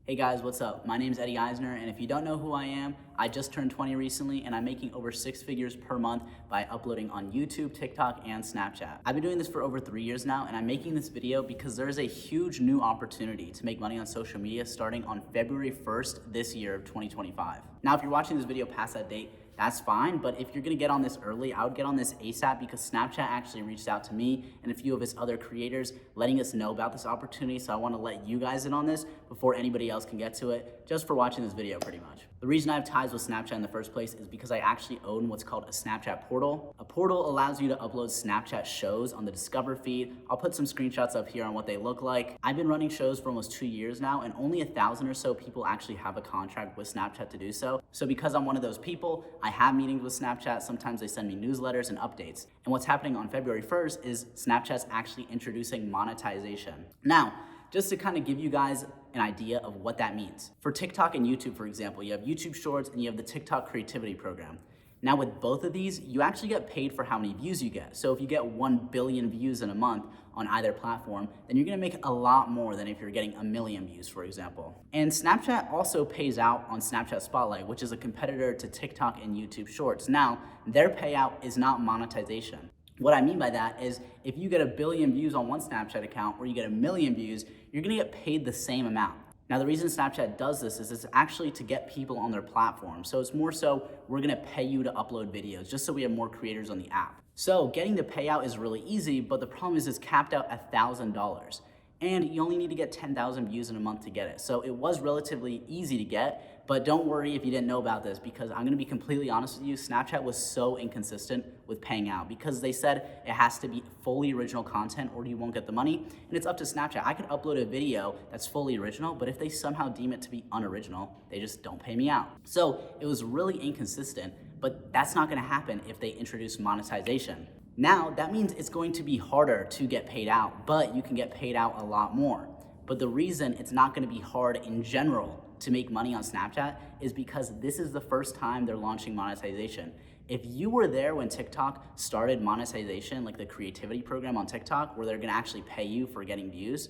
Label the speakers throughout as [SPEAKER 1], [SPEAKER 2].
[SPEAKER 1] Hey guys, what's up? My name is Eddie Eisner, and if you don't know who I am, I just turned 20 recently, and I'm making over 6 figures per month by uploading on YouTube, TikTok, and Snapchat. I've been doing this for over 3 years now, and I'm making this video because there's a huge new opportunity to make money on social media starting on February 1st this year of 2025. Now, if you're watching this video past that date, that's fine, but if you're gonna get on this early, I would get on this ASAP because Snapchat actually reached out to me and a few of its other creators letting us know about this opportunity, so I wanna let you guys in on this before anybody else can get to it, just for watching this video pretty much. The reason I have ties with Snapchat in the first place is because I actually own what's called a Snapchat portal. A portal allows you to upload Snapchat shows on the Discover feed. I'll put some screenshots up here on what they look like. I've been running shows for almost 2 years now, and only 1,000 or so people actually have a contract with Snapchat to do so. So because I'm one of those people, I have meetings with Snapchat. Sometimes they send me newsletters and updates. And what's happening on February 1st is Snapchat's actually introducing monetization. Now, just to kind of give you guys an idea of what that means. For TikTok and YouTube, for example, you have YouTube Shorts and you have the TikTok Creativity Program. Now with both of these, you actually get paid for how many views you get. So if you get 1 billion views in a month on either platform, then you're gonna make a lot more than if you're getting 1 million views, for example. And Snapchat also pays out on Snapchat Spotlight, which is a competitor to TikTok and YouTube Shorts. Now, their payout is not monetization. What I mean by that is if you get 1 billion views on one Snapchat account or you get 1 million views, you're gonna get paid the same amount. Now, the reason Snapchat does this is it's actually to get people on their platform. So it's more so we're gonna pay you to upload videos just so we have more creators on the app. So getting the payout is really easy, but the problem is it's capped out at $1,000. And you only need to get 10,000 views in a month to get it. So it was relatively easy to get, but don't worry if you didn't know about this because I'm gonna be completely honest with you, Snapchat was so inconsistent with paying out because they said it has to be fully original content or you won't get the money, and it's up to Snapchat. I could upload a video that's fully original, but if they somehow deem it to be unoriginal, they just don't pay me out. So it was really inconsistent, but that's not gonna happen if they introduce monetization. Now, that means it's going to be harder to get paid out, but you can get paid out a lot more. But the reason it's not gonna be hard in general to make money on Snapchat is because this is the first time they're launching monetization. If you were there when TikTok started monetization, like the creativity program on TikTok, where they're gonna actually pay you for getting views,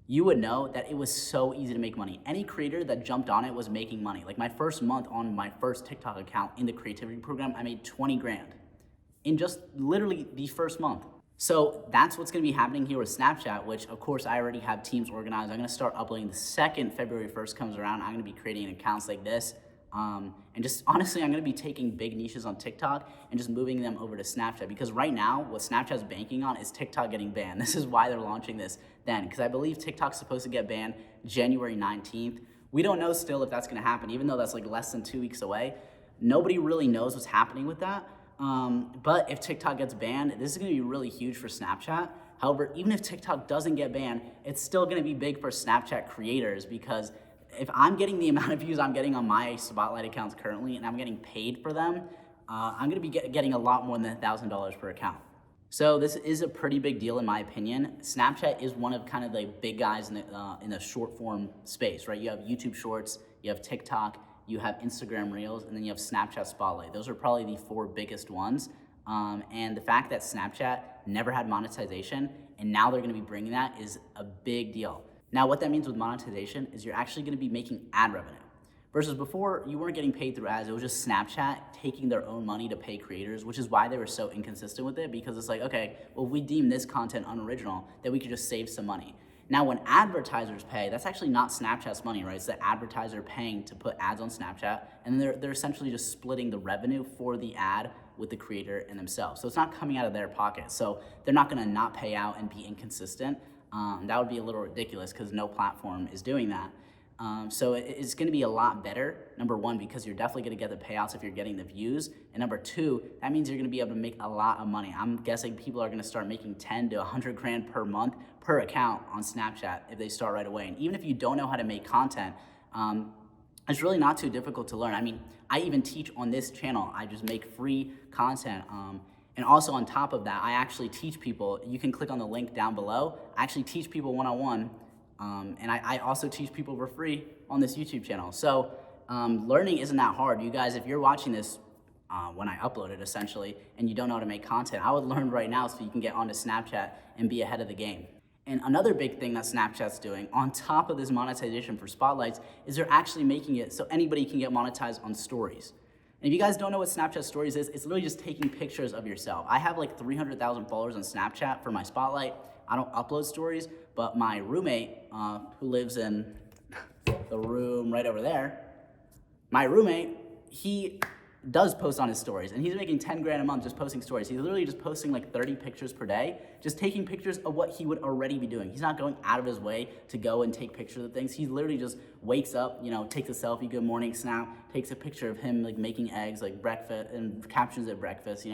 [SPEAKER 1] you would know that it was so easy to make money. Any creator that jumped on it was making money. Like my first month on my first TikTok account in the creativity program, I made 20 grand. In just literally the first month. So that's what's gonna be happening here with Snapchat, which of course I already have teams organized. I'm gonna start uploading the second February 1st comes around. I'm gonna be creating accounts like this. And just honestly, I'm gonna be taking big niches on TikTok and just moving them over to Snapchat because right now, what Snapchat's banking on is TikTok getting banned. This is why they're launching this then, because I believe TikTok's supposed to get banned January 19th. We don't know still if that's gonna happen, even though that's like less than 2 weeks away. Nobody really knows what's happening with that. But if TikTok gets banned, this is gonna be really huge for Snapchat. However, even if TikTok doesn't get banned, it's still gonna be big for Snapchat creators because if I'm getting the amount of views I'm getting on my Spotlight accounts currently and I'm getting paid for them, I'm gonna be getting a lot more than $1,000 per account. So this is a pretty big deal in my opinion. Snapchat is one of kind of the big guys in the short form space, right? You have YouTube Shorts, you have TikTok, you have Instagram Reels, and then you have Snapchat Spotlight. Those are probably the 4 biggest ones. And the fact that Snapchat never had monetization, and now they're gonna be bringing that is a big deal. Now, what that means with monetization is you're actually gonna be making ad revenue. Versus before, you weren't getting paid through ads, it was just Snapchat taking their own money to pay creators, which is why they were so inconsistent with it, because it's like, okay, well, if we deem this content unoriginal, then we could just save some money. Now, when advertisers pay, that's actually not Snapchat's money, right? It's the advertiser paying to put ads on Snapchat, and they're essentially just splitting the revenue for the ad with the creator and themselves. So it's not coming out of their pocket. So they're not gonna not pay out and be inconsistent. That would be a little ridiculous because no platform is doing that. So it's gonna be a lot better, number one, because you're definitely gonna get the payouts if you're getting the views. And number two, that means you're gonna be able to make a lot of money. I'm guessing people are gonna start making 10 to 100 grand per month per account on Snapchat if they start right away. And even if you don't know how to make content, it's really not too difficult to learn. I mean, I even teach on this channel. I just make free content. And also on top of that, I actually teach people, you can click on the link down below. I actually teach people one-on-one. And I also teach people for free on this YouTube channel. So learning isn't that hard. You guys, if you're watching this when I upload it essentially, and you don't know how to make content, I would learn right now so you can get onto Snapchat and be ahead of the game. And another big thing that Snapchat's doing on top of this monetization for spotlights is they're actually making it so anybody can get monetized on stories. And if you guys don't know what Snapchat stories is, it's literally just taking pictures of yourself. I have like 300,000 followers on Snapchat for my spotlight. I don't upload stories, but my roommate who lives in the room right over there, my roommate, he does post on his stories, and he's making 10 grand a month just posting stories. He's literally just posting like 30 pictures per day, just taking pictures of what he would already be doing. He's not going out of his way to go and take pictures of things. He literally just wakes up, takes a selfie, good morning snap, takes a picture of him like making eggs, like breakfast, and captions at breakfast,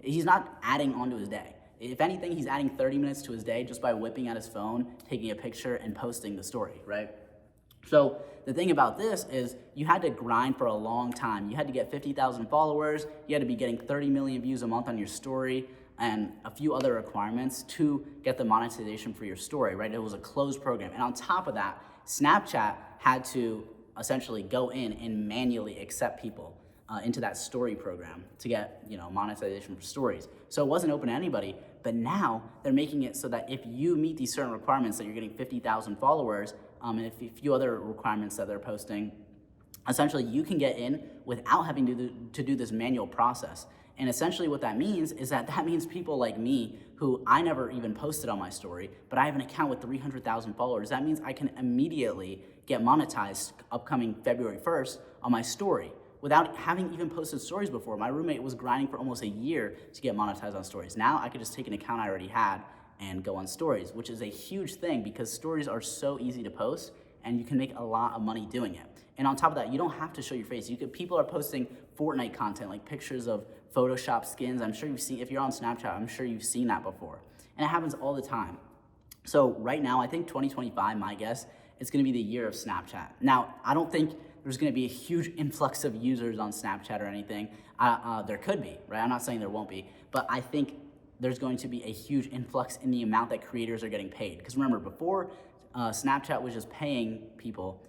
[SPEAKER 1] He's not adding onto his day. If anything, he's adding 30 minutes to his day just by whipping out his phone, taking a picture, and posting the story, right? So the thing about this is you had to grind for a long time. You had to get 50,000 followers. You had to be getting 30 million views a month on your story and a few other requirements to get the monetization for your story, right? It was a closed program. And on top of that, Snapchat had to essentially go in and manually accept people into that story program to get monetization for stories. So it wasn't open to anybody, but now they're making it so that if you meet these certain requirements that you're getting 50,000 followers and a few other requirements that they're posting, essentially you can get in without having to do this manual process. And essentially what that means is that means people like me, who I never even posted on my story, but I have an account with 300,000 followers. That means I can immediately get monetized upcoming February 1st on my story without having even posted stories before. My roommate was grinding for almost a year to get monetized on stories. Now I could just take an account I already had and go on stories, which is a huge thing because stories are so easy to post and you can make a lot of money doing it. And on top of that, you don't have to show your face. People are posting Fortnite content, like pictures of Photoshop skins. I'm sure you've seen, if you're on Snapchat, I'm sure you've seen that before. And it happens all the time. So right now, I think 2025, my guess, it's gonna be the year of Snapchat. Now, I don't think there's gonna be a huge influx of users on Snapchat or anything. There could be, right? I'm not saying there won't be, but I think there's going to be a huge influx in the amount that creators are getting paid. Because remember, before, Snapchat was just paying people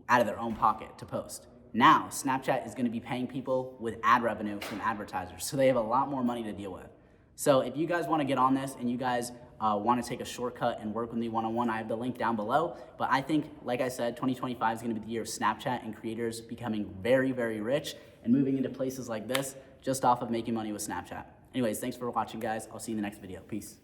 [SPEAKER 1] out of their own pocket to post. Now, Snapchat is gonna be paying people with ad revenue from advertisers. So they have a lot more money to deal with. So if you guys wanna get on this and you guys wanna take a shortcut and work with me one-on-one, I have the link down below. But I think, like I said, 2025 is gonna be the year of Snapchat and creators becoming very, very rich and moving into places like this just off of making money with Snapchat. Anyways, thanks for watching, guys. I'll see you in the next video. Peace.